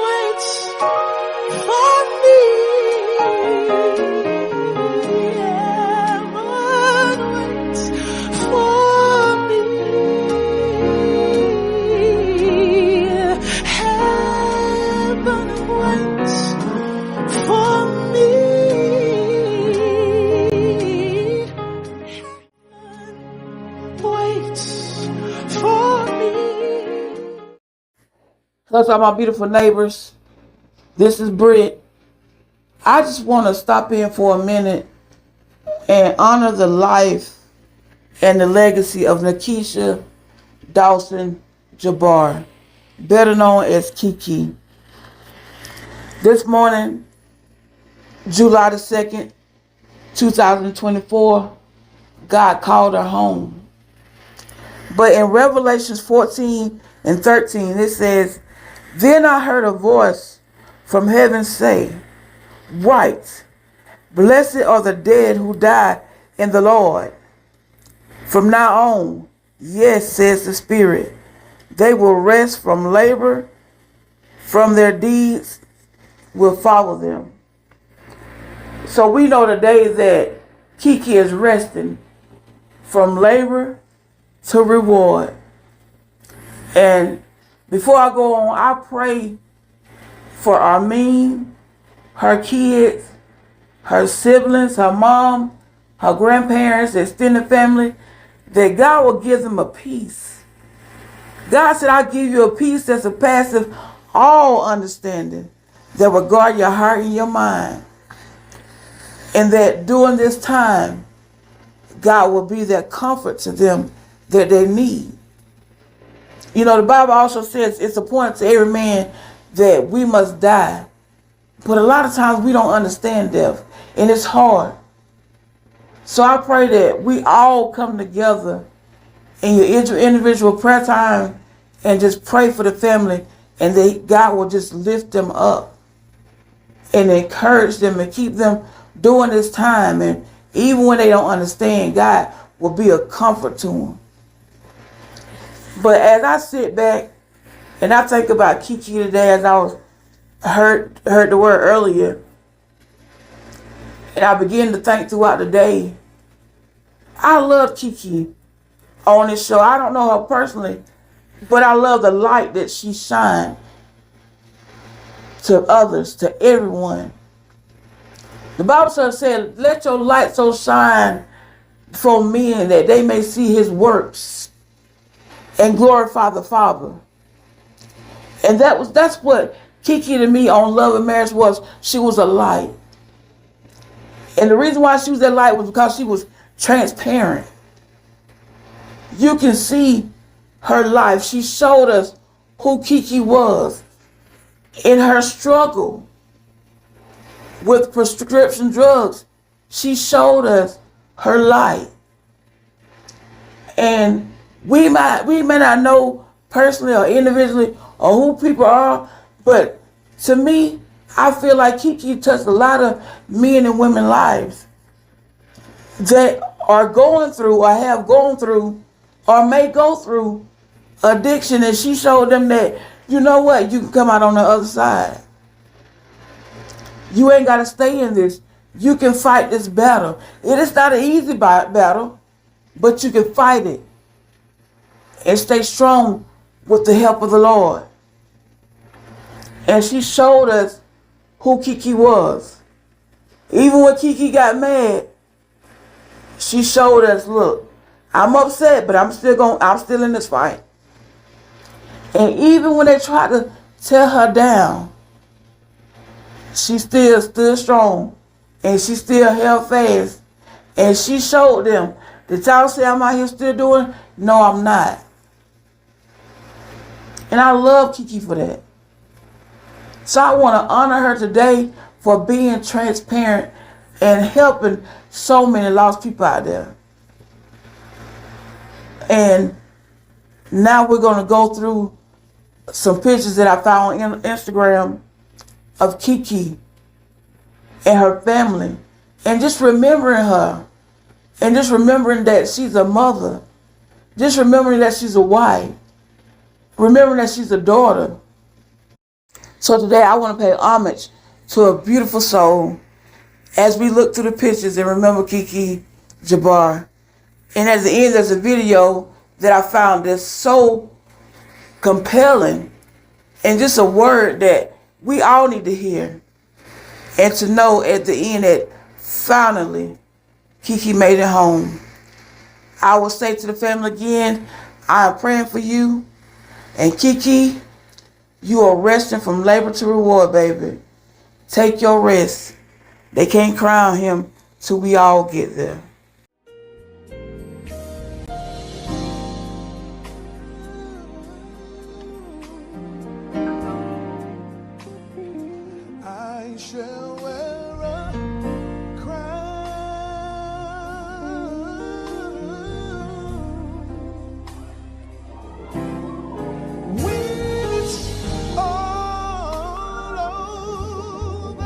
waits for me. Heaven waits for me. Heaven waits for me. Waits for me. Hello to all my beautiful neighbors. This is Britt. I just want to stop in for a minute and honor the life and the legacy of Nekeisha Dawson Jabbar, better known as Kiki. This morning, July the 2nd, 2024, God called her home. But in Revelations 14 and 13, it says, "Then I heard a voice from heaven say, 'Write, blessed are the dead who die in the Lord. From now on, yes, says the Spirit, they will rest from labor, from their deeds will follow them.'" So we know today that Kiki is resting from labor to reward. And before I go on, I pray for Armin, her kids, her siblings, her mom, her grandparents, the extended family, that God will give them a peace. God said, "I'll give you a peace that surpasses all understanding, that will guard your heart and your mind." And that during this time, God will be that comfort to them that they need. You know, the Bible also says it's appointed to every man that we must die. But a lot of times we don't understand death, and it's hard. So I pray that we all come together in your individual prayer time and just pray for the family, and that God will just lift them up and encourage them and keep them during this time. And even when they don't understand, God will be a comfort to them. But as I sit back and I think about Kiki today, as I heard the word earlier, and I begin to think throughout the day, I love Kiki on this show. I don't know her personally, but I love the light that she shines to others, to everyone. The Bible said, "Let your light so shine for men that they may see his works and glorify the Father." And that's what Kiki to me on Love and Marriage was. She was a light. And the reason why she was that light was because she was transparent. You can see her life. She showed us who Kiki was in her struggle with prescription drugs. She showed us her light. And we may not know personally or individually or who people are, but to me, I feel like Kiki touched a lot of men and women's lives that are going through or have gone through or may go through addiction, and she showed them that, you know what, you can come out on the other side. You ain't got to stay in this. You can fight this battle. It is not an easy battle, but you can fight it and stay strong with the help of the Lord. And she showed us who Kiki was. Even when Kiki got mad, she showed us, look, I'm upset, but I'm still in this fight. And even when they tried to tear her down, she still stood strong, and she still held fast. And she showed them, did y'all say I'm out here still doing? No, I'm not. And I love Kiki for that. So I want to honor her today for being transparent and helping so many lost people out there. And now we're going to go through some pictures that I found on Instagram of Kiki and her family, and just remembering her, and just remembering that she's a mother, just remembering that she's a wife, remembering that she's a daughter. So today I want to pay homage to a beautiful soul as we look through the pictures and remember Kiki, Jabbar. And at the end there's a video that I found that's so compelling and just a word that we all need to hear. And to know at the end that finally Kiki made it home. I will say to the family again, I am praying for you. And Kiki, you are resting from labor to reward, baby. Take your rest. They can't crown him till we all get there. I shall wear a crown when it's all over.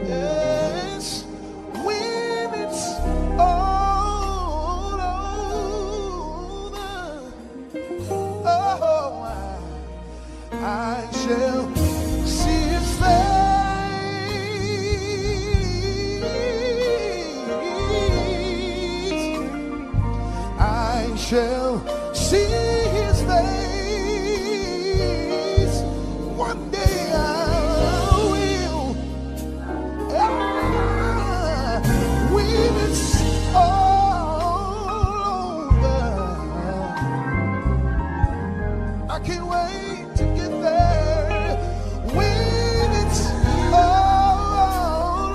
Yes, when it's all over. Oh, I shall see his face. I shall see his face. One day I will. When it's all over. I can't wait to get there. When it's all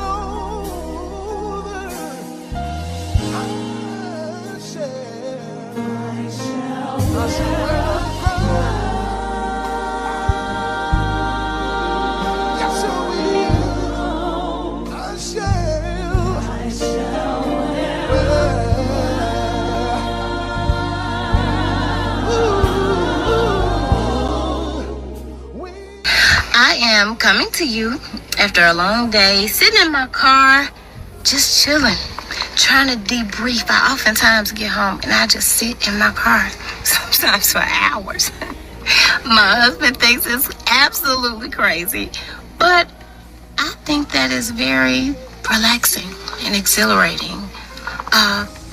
over, I shall wear a crown. Yes, I will. I shall wear. I am coming to you after a long day, sitting in my car, just chilling, trying to debrief. I oftentimes get home and I just sit in my car, sometimes for hours. My husband thinks it's absolutely crazy, but I think that is very relaxing and exhilarating.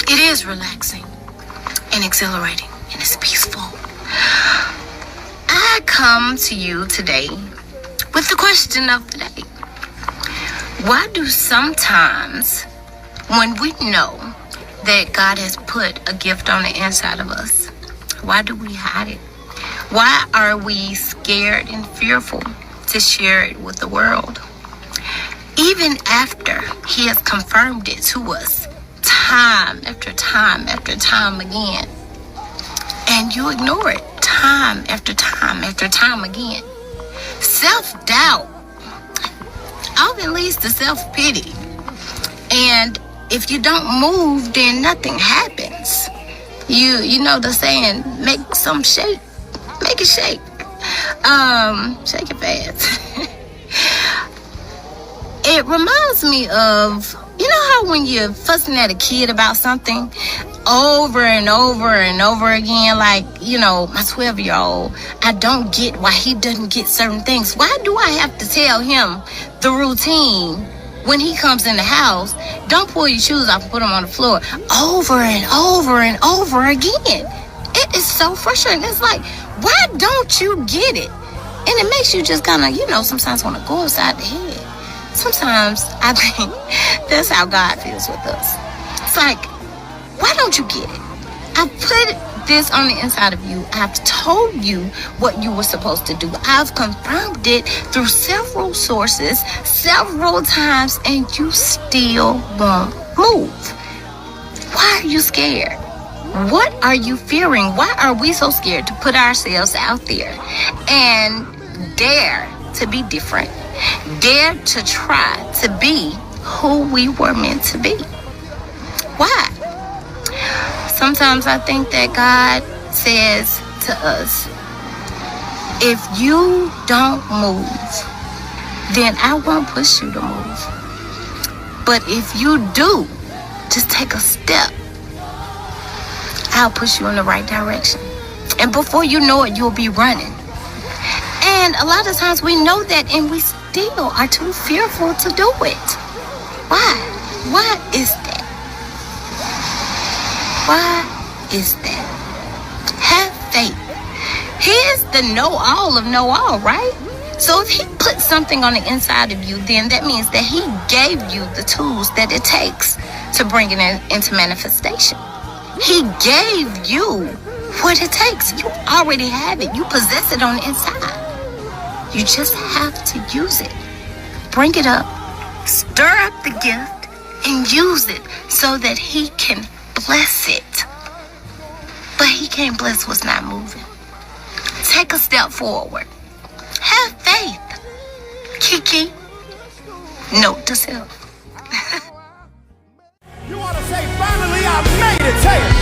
It is relaxing and exhilarating, and it's peaceful. I come to you today with the question of the day. Why do sometimes, when we know that God has put a gift on the inside of us, why do we hide it? Why are we scared and fearful to share it with the world? Even after He has confirmed it to us time after time after time again, and you ignore it time after time after time again. Self-doubt often leads to self-pity. And if you don't move, then nothing happens. You know the saying, make some shake. Make it shake. Shake it fast. It reminds me of, you know how when you're fussing at a kid about something over and over and over again, like, you know, my 12-year-old, I don't get why he doesn't get certain things. Why do I have to tell him the routine when he comes in the house? Don't pull your shoes off and put them on the floor over and over and over again. It is so frustrating. It's like, why don't you get it? And it makes you just kind of, you know, sometimes want to go upside the head. Sometimes I think that's how God feels with us. It's like, why don't you get it? I put this on the inside of you. I've told you what you were supposed to do. I've confirmed it through several sources, several times, and you still won't move. Why are you scared? What are you fearing? Why are we so scared to put ourselves out there and dare to be different? Dare to try to be who we were meant to be? Why? Sometimes I think that God says to us, if you don't move, then I won't push you to move. But if you do, just take a step, I'll push you in the right direction. And before you know it, you'll be running. And a lot of times we know that and we still are too fearful to do it. Why? Why is that? Why is that? Have faith. He is the know-all of know-all, right? So if he put something on the inside of you, then that means that he gave you the tools that it takes to bring it into manifestation. He gave you what it takes. You already have it. You possess it on the inside. You just have to use it. Bring it up, stir up the gift, and use it so that he can bless it. But he can't bless what's not moving. Take a step forward. Have faith. Kiki, note to self. You want to say, finally I made it, say it.